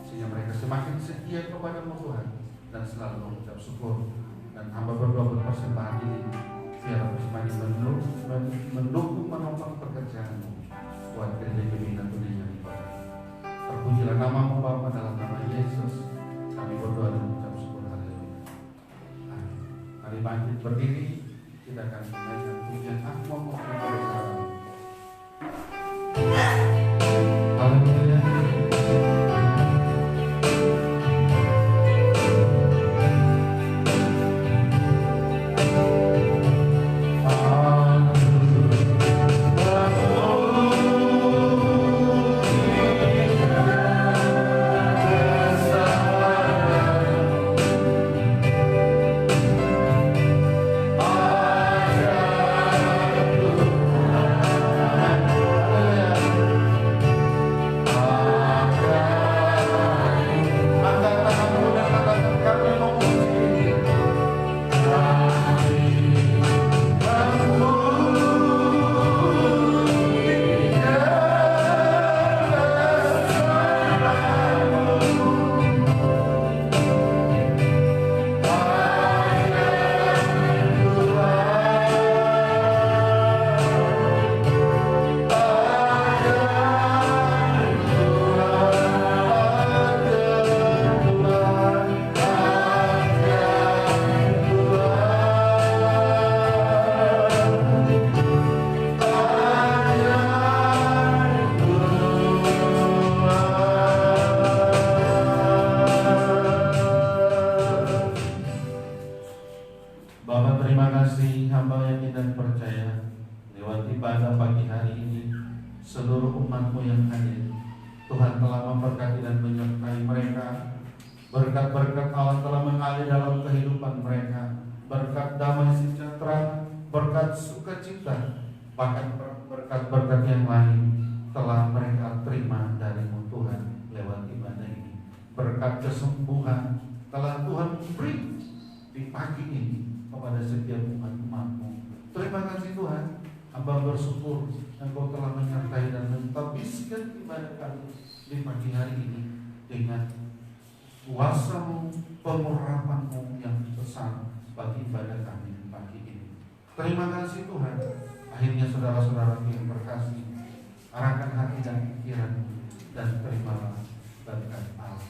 sehingga mereka semakin setia kepada-Mu Tuhan dan selalu mengucap syukur. Dan hamba berdoa persembahan ini biar semakin mendukung menopang pekerjaan-Mu buat gereja Gemina Dunia ini. Terpujilah nama-Mu Bapa, dalam nama Yesus kami berdoa dan mengucap syukur. Haleluya. bangkit berdiri, kita akan menaikkan pujian Aku Mau Bersama. Haleluya. Bapak, terima kasih hamba yang dan percaya lewat ibadah pagi hari ini, seluruh umat-Mu yang hadir, Tuhan telah memberkati dan menyertai mereka. Berkat-berkat Allah telah mengalir dalam kehidupan mereka, berkat damai sejahtera, berkat sukacita, bahkan berkat-berkat yang lain telah mereka terima dari-Mu Tuhan lewat ibadah ini. Berkat kesembuhan telah Tuhan beri di pagi ini kepada setiap umat-Mu. Terima kasih Tuhan, hamba bersyukur Engkau telah menyertai dan mentabiskan ibadah kami di pagi hari ini dengan kuasa-Mu, pengurapan-Mu yang besar bagi ibadah kami di pagi ini. Terima kasih Tuhan. Akhirnya saudara-saudara yang berkasih, arahkan hati dan pikiran dan terimalah berkat Allah.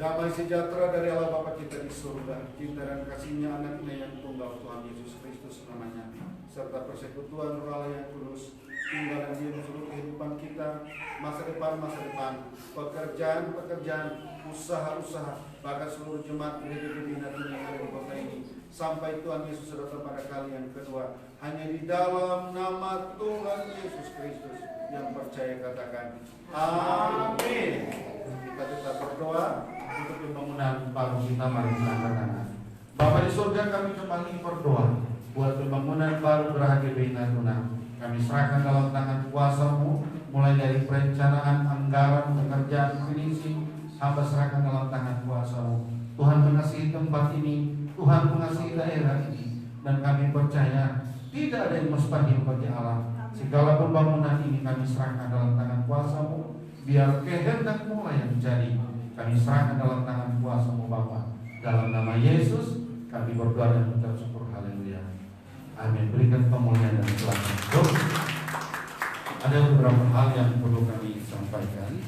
Damai sejahtera dari Allah Bapa kita di surga, cinta dan kasih-Nya anak-Nya yang tunggal Tuhan Yesus Kristus namanya, serta persekutuan Roh Allah yang kudus, tinggal dan diam seluruh kehidupan kita, masa depan, pekerjaan, usaha, bahkan seluruh jemaat gereja Natuna yang ada di kota ini, sampai Tuhan Yesus datang pada kali yang kedua. Hanya di dalam nama Tuhan Yesus Kristus yang percaya katakan amin. Kita tetap berdoa untuk pembangunan baru kita. Mari kita angkat. Bapa di surga, kami kembali berdoa buat pembangunan baru Geraha GBI Natuna. Kami serahkan dalam tangan kuasa-Mu, mulai dari perencanaan, anggaran, pekerjaan, finishing, hamba serahkan dalam tangan kuasa-Mu. Tuhan mengasihi tempat ini, Tuhan mengasihi daerah ini, dan kami percaya tidak ada yang mustahil bagi Allah. Segala pembangunan ini kami serahkan dalam tangan kuasa-Mu, biar kehendak-Mu lah yang jadi. Kami serahkan dalam tangan kuasa-Mu Bapa. Dalam nama Yesus kami berdoa dan mengucap syukur. Haleluya. Amin. Berikan pemulihan dan selamat. Ada beberapa hal yang perlu kami sampaikan.